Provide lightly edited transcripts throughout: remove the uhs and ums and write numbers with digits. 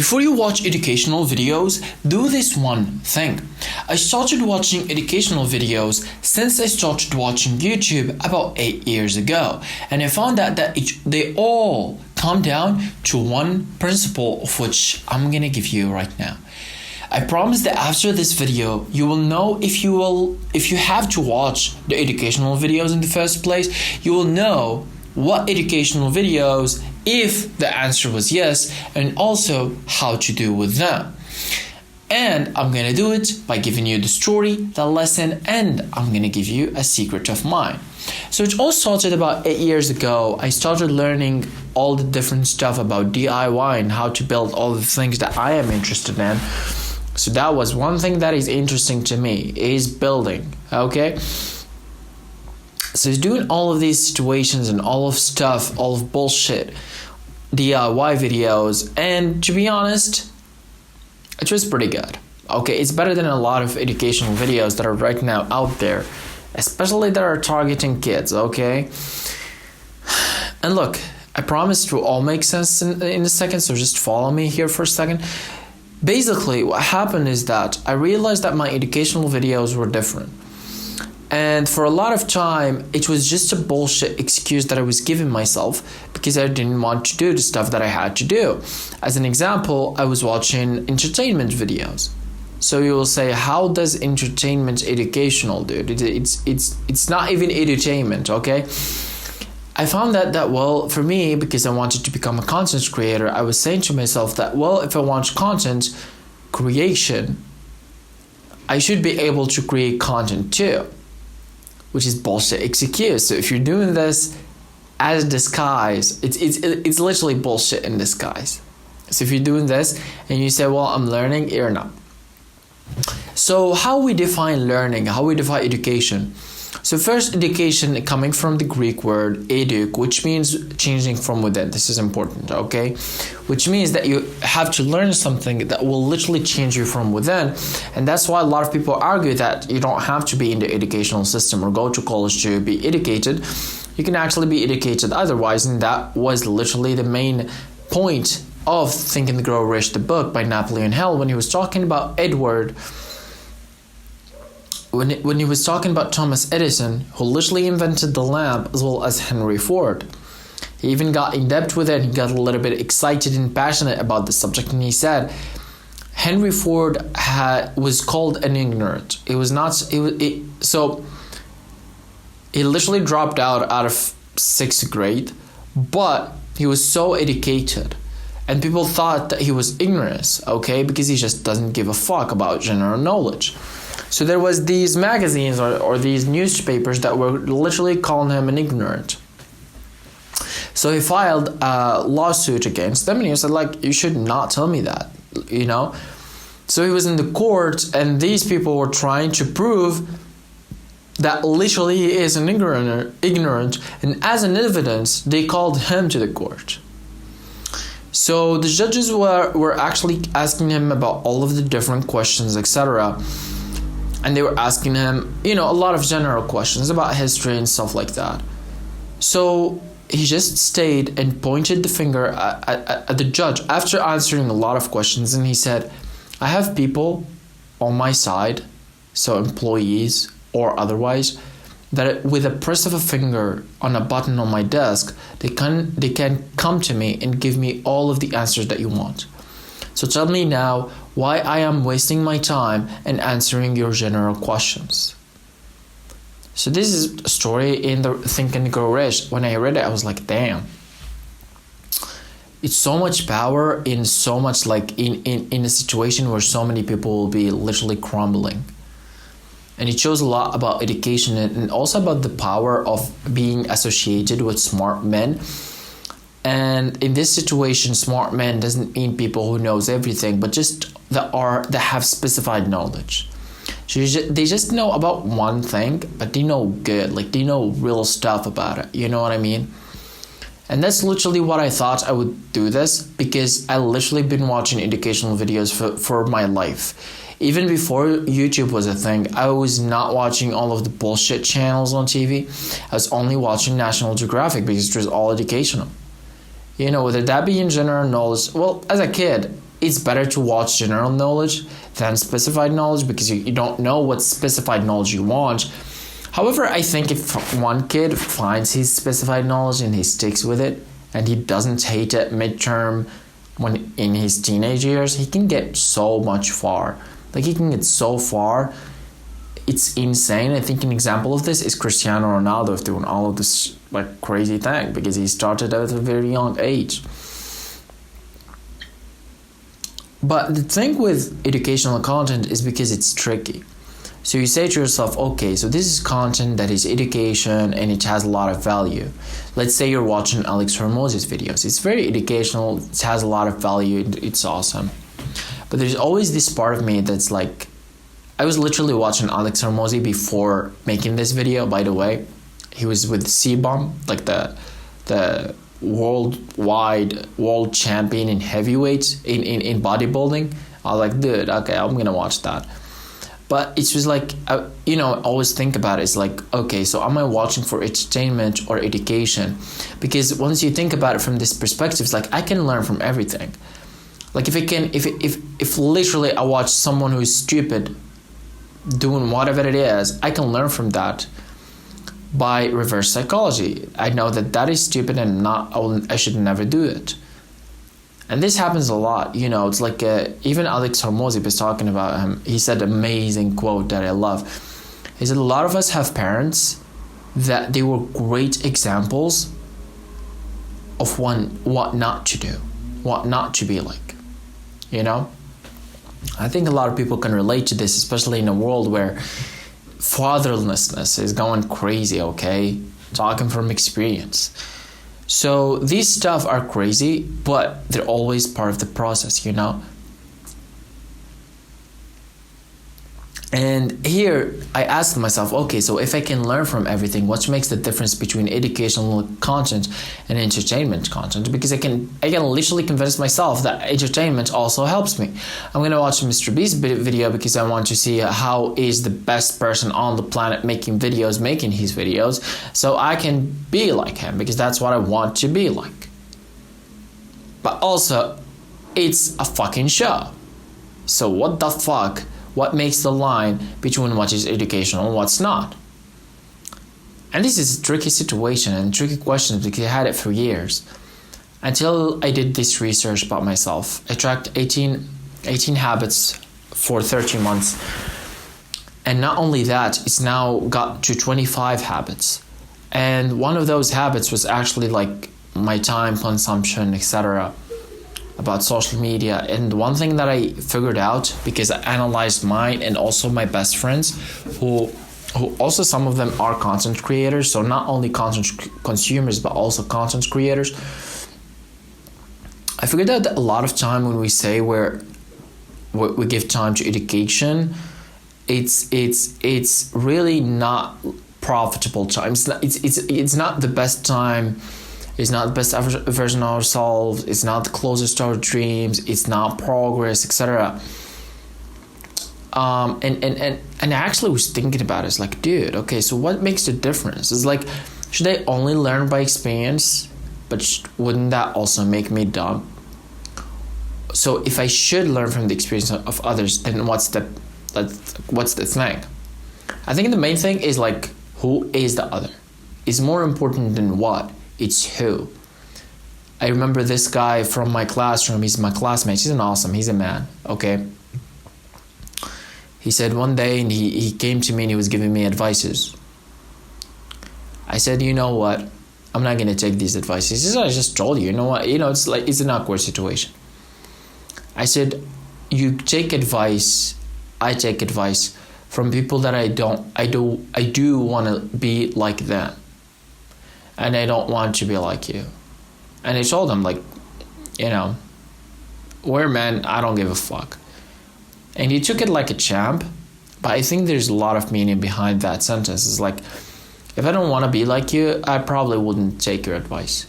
Before you watch educational videos, do this one thing. I started watching educational videos since I started watching YouTube about 8 years ago, and I found out that they all come down to one principle, of which I'm gonna give you right now. I promise that after this video, you will know if you have to watch the educational videos in the first place, you will know what educational videos, if the answer was yes, and also how to do with them. And I'm gonna do it by giving you the story, the lesson, and I'm gonna give you a secret of mine. So it all started about 8 years ago. I started learning all the different stuff about DIY and how to build all the things that I am interested in. So that was one thing that is interesting to me, is building, okay? So he's doing all of these situations and all of stuff, all of bullshit, DIY videos, and to be honest, it was pretty good. Okay, it's better than a lot of educational videos that are right now out there, especially that are targeting kids, okay? And look, I promise it will all make sense in a second, so just follow me here for a second. Basically, what happened is that I realized that my educational videos were different. And for a lot of time, it was just a bullshit excuse that I was giving myself because I didn't want to do the stuff that I had to do. As an example, I was watching entertainment videos. So you will say, how does entertainment educational, dude? It's not even edutainment, okay? I found that well, for me, because I wanted to become a content creator, I was saying to myself that, well, if I want content creation, I should be able to create content too, which is bullshit excuse. So if you're doing this as a disguise, it's literally bullshit in disguise. So if you're doing this and you say, well, I'm learning, you're not. So how we define learning, how we define education. So first, education coming from the Greek word eduk, which means changing from within. This is important, okay? Which means that you have to learn something that will literally change you from within. And that's why a lot of people argue that you don't have to be in the educational system or go to college to be educated. You can actually be educated otherwise, and that was literally the main point of Think and Grow Rich, the book by Napoleon Hill, when he was talking about when he was talking about Thomas Edison, who literally invented the lamp, as well as Henry Ford. He even got in depth with it. He got a little bit excited and passionate about the subject, and he said Henry Ford was called an ignorant. It was not. So he literally dropped out of 6th grade, but he was so educated, and people thought that he was ignorant, okay, because he just doesn't give a fuck about general knowledge. So there was these magazines or these newspapers that were literally calling him an ignorant. So he filed a lawsuit against them, and he said, like, you should not tell me that, you know? So he was in the court, and these people were trying to prove that literally he is an ignorant, and as an evidence, they called him to the court. So the judges were actually asking him about all of the different questions, etc., and they were asking him, a lot of general questions about history and stuff like that. So he just stayed and pointed the finger at the judge after answering a lot of questions. And he said, I have people on my side, so employees or otherwise, that with a press of a finger on a button on my desk, they can come to me and give me all of the answers that you want. So tell me now why I am wasting my time and answering your general questions. So this is a story in the Think and Grow Rich. When I read it, I was like, damn. It's so much power in so much, like in a situation where so many people will be literally crumbling. And it shows a lot about education and also about the power of being associated with smart men. And in this situation, smart men doesn't mean people who knows everything, but just that have specified knowledge. So they just know about one thing, but they know good, like they know real stuff about it. You know what I mean? And that's literally what I thought I would do this, because I literally been watching educational videos for my life. Even before YouTube was a thing, I was not watching all of the bullshit channels on TV. I was only watching National Geographic because it was all educational. Whether that be in general knowledge. Well, as a kid, it's better to watch general knowledge than specified knowledge, because you don't know what specified knowledge you want. However, I think if one kid finds his specified knowledge and he sticks with it, and he doesn't hate it midterm when in his teenage years, he can get so much far. Like, he can get so far. It's insane. I think an example of this is Cristiano Ronaldo doing all of this like crazy thing, because he started at a very young age. But the thing with educational content is because it's tricky. So you say to yourself, okay, so this is content that is education and it has a lot of value. Let's say you're watching Alex Hormozi's videos. It's very educational, it has a lot of value, it's awesome. But there's always this part of me that's like, I was literally watching Alex Hormozi before making this video, by the way. He was with CBum, like the world champion in heavyweight in bodybuilding. I was like, dude, okay, I'm gonna watch that. But it's just like, I always think about it. It's like, okay, so am I watching for entertainment or education? Because once you think about it from this perspective, it's like I can learn from everything. Like if literally I watch someone who is stupid doing whatever it is, I can learn from that by reverse psychology. I know that is stupid and I should never do it. And this happens a lot, it's like even Alex Hormozi was talking about him. He said an amazing quote that I love. He said, a lot of us have parents that they were great examples of what not to do, what not to be like, I think a lot of people can relate to this, especially in a world where fatherlessness is going crazy, okay? Talking from experience. So these stuff are crazy, but they're always part of the process, And here I asked myself, okay, so if I can learn from everything, what makes the difference between educational content and entertainment content? Because I can literally convince myself that entertainment also helps me. I'm gonna watch Mr. Beast video because I want to see how is the best person on the planet making his videos, so I can be like him, because that's what I want to be like. But also, it's a fucking show. So what the fuck? What makes the line between what is educational and what's not? And this is a tricky situation and tricky questions, because I had it for years. Until I did this research about myself. I tracked 18 habits for 30 months. And not only that, it's now got to 25 habits. And one of those habits was actually like my time consumption, etc., about social media. And one thing that I figured out, because I analyzed mine and also my best friends, who also some of them are content creators, so not only content consumers but also content creators. I figured out that a lot of time when we say we give time to education, it's really not profitable time. It's not the best time. It's not the best version of ourselves. It's not the closest to our dreams. It's not progress, etc. And I actually was thinking about it. It's like, dude, okay, so what makes the difference? It's like, should I only learn by experience? But wouldn't that also make me dumb? So if I should learn from the experience of others, then what's the thing? I think the main thing is like, who is the other? It's more important than what. It's who. I remember this guy from my classroom. He's my classmate. He's he's a man, okay? He said one day, and he came to me and he was giving me advices. I said, you know what? I'm not going to take these advices. He said, I just told you, you know what? It's like, it's an awkward situation. I said, you take advice, I take advice from people that I do want to be like them. And I don't want to be like you. And I told him, like, we're men, I don't give a fuck. And he took it like a champ, but I think there's a lot of meaning behind that sentence. It's like, if I don't want to be like you, I probably wouldn't take your advice.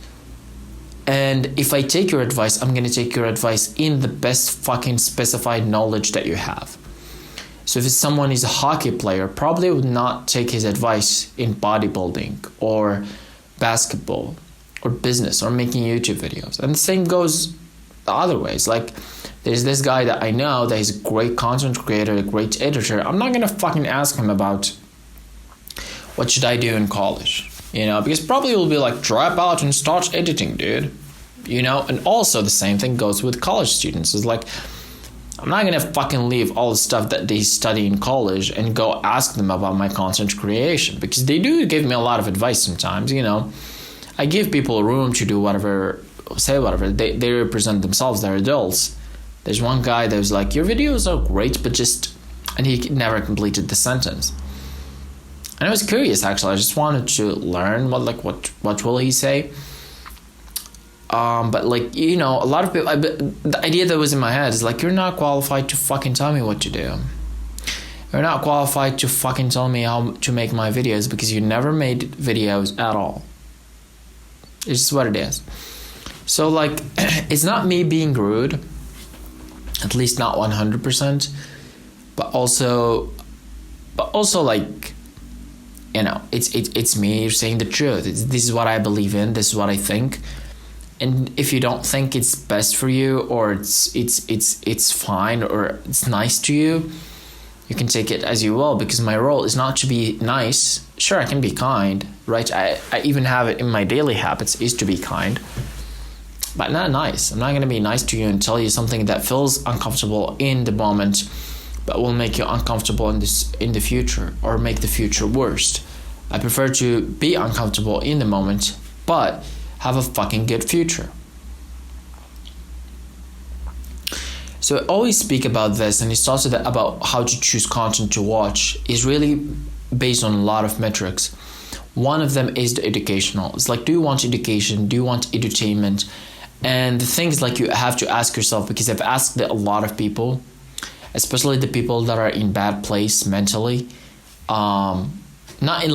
And if I take your advice, I'm going to take your advice in the best fucking specified knowledge that you have. So if someone is a hockey player, probably would not take his advice in bodybuilding or basketball or business or making YouTube videos. And the same goes the other ways. Like, There's this guy that I know that he's a great content creator, a great editor. I'm not gonna fucking ask him about what should I do in college, because probably he'll be like, drop out and start editing, dude. And also the same thing goes with college students. It's like, I'm not gonna fucking leave all the stuff that they study in college and go ask them about my content creation, because they do give me a lot of advice sometimes. I give people room to do whatever, say whatever. They represent themselves, they're adults. There's one guy that was like, your videos are great, but and he never completed the sentence. And I was curious, actually. I just wanted to learn what will he say. But a lot of people, the idea that was in my head is like, you're not qualified to fucking tell me what to do. You're not qualified to fucking tell me how to make my videos, because you never made videos at all. It's just what it is. So it's not me being rude, at least not 100%, but also it's me saying the truth. This is what I believe in. This is what I think. And if you don't think it's best for you, or it's fine, or it's nice to you, you can take it as you will, because my role is not to be nice. Sure, I can be kind, right? I even have it in my daily habits, is to be kind, but not nice. I'm not going to be nice to you and tell you something that feels uncomfortable in the moment, but will make you uncomfortable in the future, or make the future worse. I prefer to be uncomfortable in the moment, but have a fucking good future. So I always speak about this, and it's also about how to choose content to watch is really based on a lot of metrics. One of them is the educational. It's like, do you want education? Do you want edutainment? And the things you have to ask yourself, because I've asked a lot of people, especially the people that are in bad place mentally, not in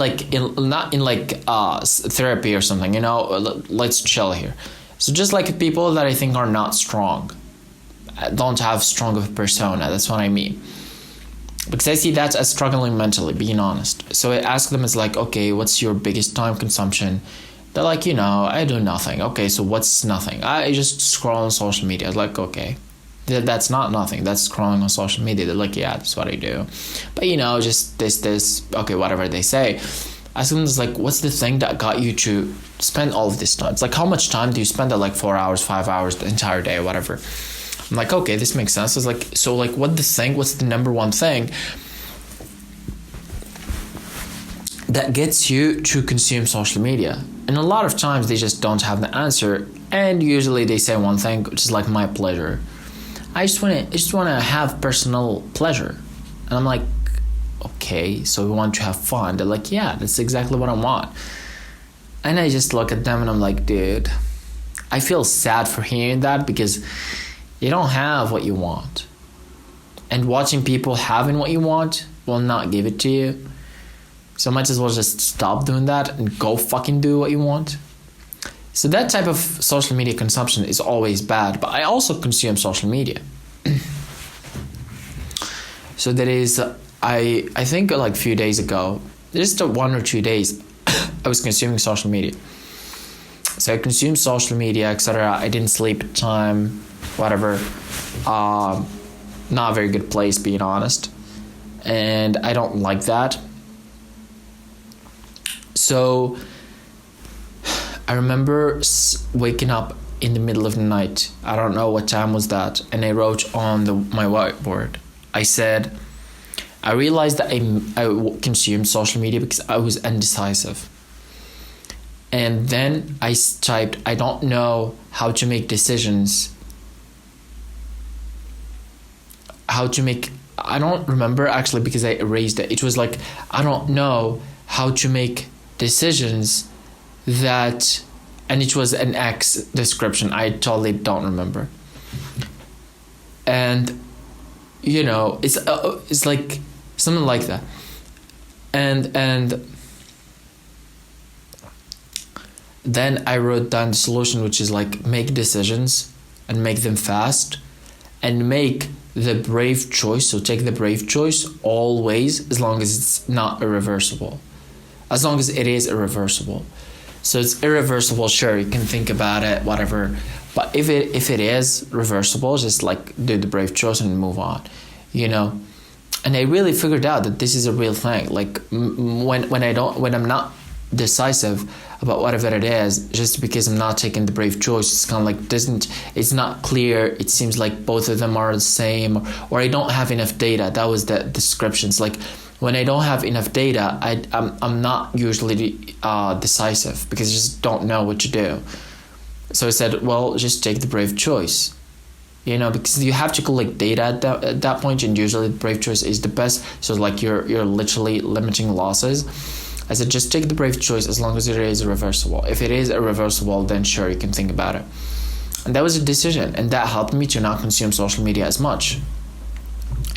therapy or something, let's chill here. So just people that I think are not strong, don't have strong of a persona, that's what I mean. Because I see that as struggling mentally, being honest. So I ask them, okay, what's your biggest time consumption? They're like, I do nothing. Okay, so what's nothing? I just scroll on social media. I was like, okay, that's not nothing. That's scrolling on social media. They're like, yeah, that's what I do. But just this, okay, whatever they say. Ask them, what's the thing that got you to spend all of this time? It's how much time do you spend at 4 hours, 5 hours, the entire day, whatever? I'm like, okay, this makes sense. It's what's the number one thing that gets you to consume social media? And a lot of times they just don't have the answer, and usually they say one thing, which is my pleasure. I just want to have personal pleasure. And I'm like, okay, so we want to have fun. They're like, yeah, that's exactly what I want. And I just look at them and I'm like, dude, I feel sad for hearing that, because you don't have what you want. And watching people having what you want will not give it to you. So might as well just stop doing that and go fucking do what you want. So that type of social media consumption is always bad. But I also consume social media. So there is, I think a few days ago, just 1 or 2 days, I was consuming social media. So I consumed social media, etc. I didn't sleep at time, whatever. Not a very good place, being honest. And I don't like that. So I remember waking up in the middle of the night. I don't know what time was that. And I wrote on my whiteboard. I said, I realized that I consumed social media because I was indecisive. And then I typed, I don't know how to make decisions. I don't remember actually, because I erased it. It was I don't know how to make decisions that, and it was an X description. I totally don't remember. And it's like something like that. And then I wrote down the solution, which is make decisions and make them fast, and make the brave choice. So take the brave choice always, as long as it's not irreversible. As long as it is irreversible. So it's irreversible, sure, you can think about it, whatever. But if it is reversible, just like do the brave choice and move on, you know. And I really figured out that this is a real thing. Like when I'm not decisive about whatever it is, just because I'm not taking the brave choice, it's kind of like it's not clear. It seems like both of them are the same, or I don't have enough data. That was the descriptions. Like when I don't have enough data, I'm not usually decisive because I just don't know what to do. So I said, well, just take the brave choice. You know, because you have to collect data at that point, and usually the brave choice is the best. So like you're literally limiting losses. I said, just take the brave choice as long as it is reversible. If it is irreversible, then sure, you can think about it. And that was a decision, and that helped me to not consume social media as much.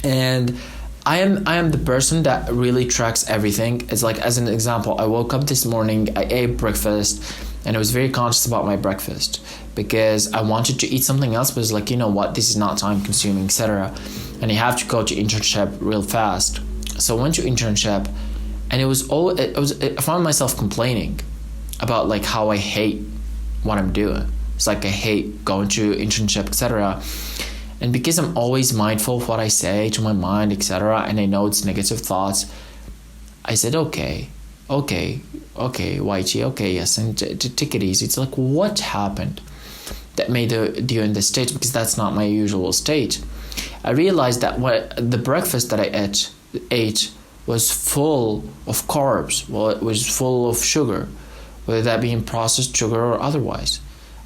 And I am the person that really tracks everything. It's like, as an example, I woke up this morning, I ate breakfast, and I was very conscious about my breakfast because I wanted to eat something else, but it's like, you know what, this is not time consuming, etc. And you have to go to internship real fast. So I went to internship, and I found myself complaining about like how I hate what I'm doing. It's like I hate going to internship, etc. And because I'm always mindful of what I say to my mind, etc., and I know it's negative thoughts, I said, okay, YG, okay, yes, and to take it easy. It's like, what happened that made you in this state? Because that's not my usual state. I realized that the breakfast that I ate was full of carbs. Well, it was full of sugar, whether that being processed sugar or otherwise.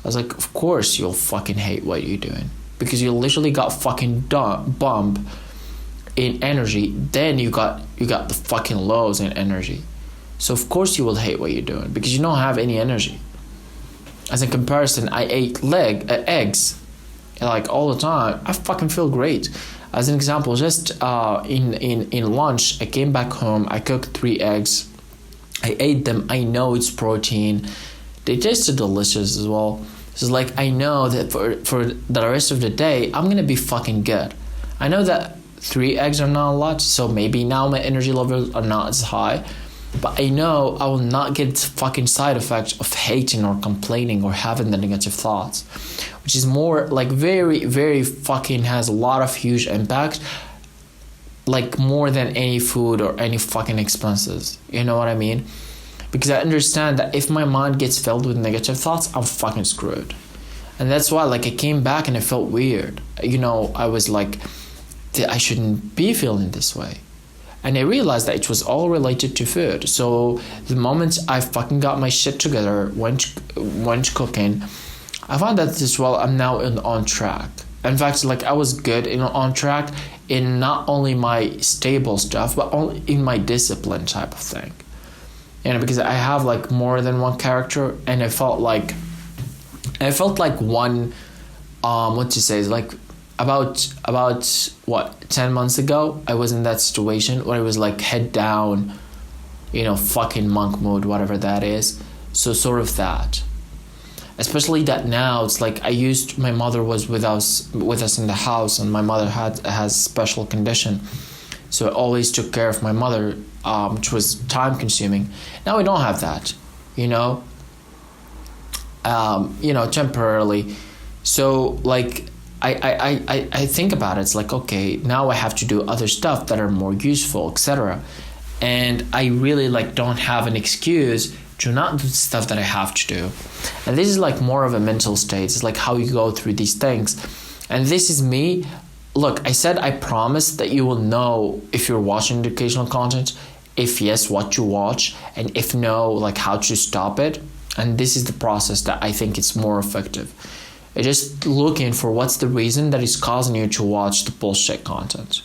I was like, of course you'll fucking hate what you're doing, because you literally got fucking bump in energy. Then you got the fucking lows in energy. So of course you will hate what you're doing because you don't have any energy. As a comparison, I ate eggs like all the time. I fucking feel great. As an example, just in lunch, I came back home, I cooked 3 eggs, I ate them. I know it's protein. They tasted delicious as well. So like, I know that for the rest of the day, I'm gonna be fucking good. I know that 3 eggs are not a lot, so maybe now my energy levels are not as high, but I know I will not get fucking side effects of hating or complaining or having the negative thoughts, which is more like very, very fucking has a lot of huge impact, like more than any food or any fucking expenses. You know what I mean? Because I understand that if my mind gets filled with negative thoughts, I'm fucking screwed. And that's why, like, I came back and I felt weird. You know, I was like, I shouldn't be feeling this way. And I realized that it was all related to food. So the moment I fucking got my shit together, went cooking, I found that as well, I'm now on track. In fact, like, I was good on track in not only my stable stuff, but only in my discipline type of thing. You know, because I have like more than one character, and I felt like one, what to say, is like about what, 10 months ago, I was in that situation where I was like head down, you know, fucking monk mode, whatever that is. So sort of that. Especially that now it's like my mother was with us in the house, and my mother has special condition. So I always took care of my mother, which was time consuming. Now we don't have that, you know, temporarily. So like, I think about it. It's like, okay, now I have to do other stuff that are more useful, etc. And I really like don't have an excuse to not do the stuff that I have to do. And this is like more of a mental state. It's like how you go through these things. And this is me. Look, I said I promise that you will know if you're watching educational content, if yes, what to watch, and if no, like how to stop it. And this is the process that I think it's more effective. Just looking for what's the reason that is causing you to watch the bullshit content.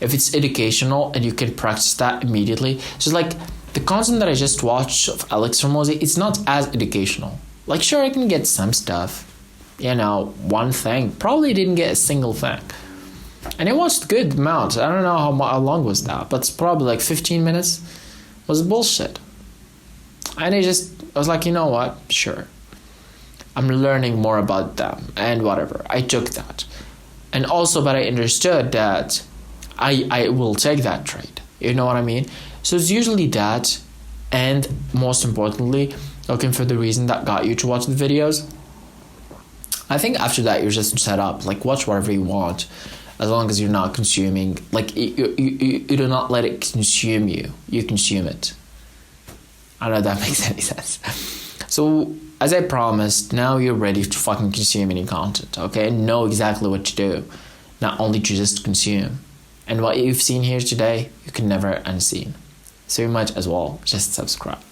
If it's educational and you can practice that immediately, so like the content that I just watched of Alex Hormozi, it's not as educational. Like, sure, I can get some stuff, you know, one thing. Probably didn't get a single thing. And it was a good amount. I don't know how long was that, but it's probably like 15 minutes. It was bullshit. And I was like, you know what? Sure. I'm learning more about them and whatever. I took that. And also, but I understood that I will take that trade. You know what I mean? So it's usually that, and most importantly, looking for the reason that got you to watch the videos. I think after that you're just set up, like watch whatever you want, as long as you're not consuming, like you do not let it consume you, you consume it. I don't know if that makes any sense. So as I promised, now you're ready to fucking consume any content, okay? Know exactly what to do, not only to just consume. And what you've seen here today, you can never unseen. So you might as well just subscribe.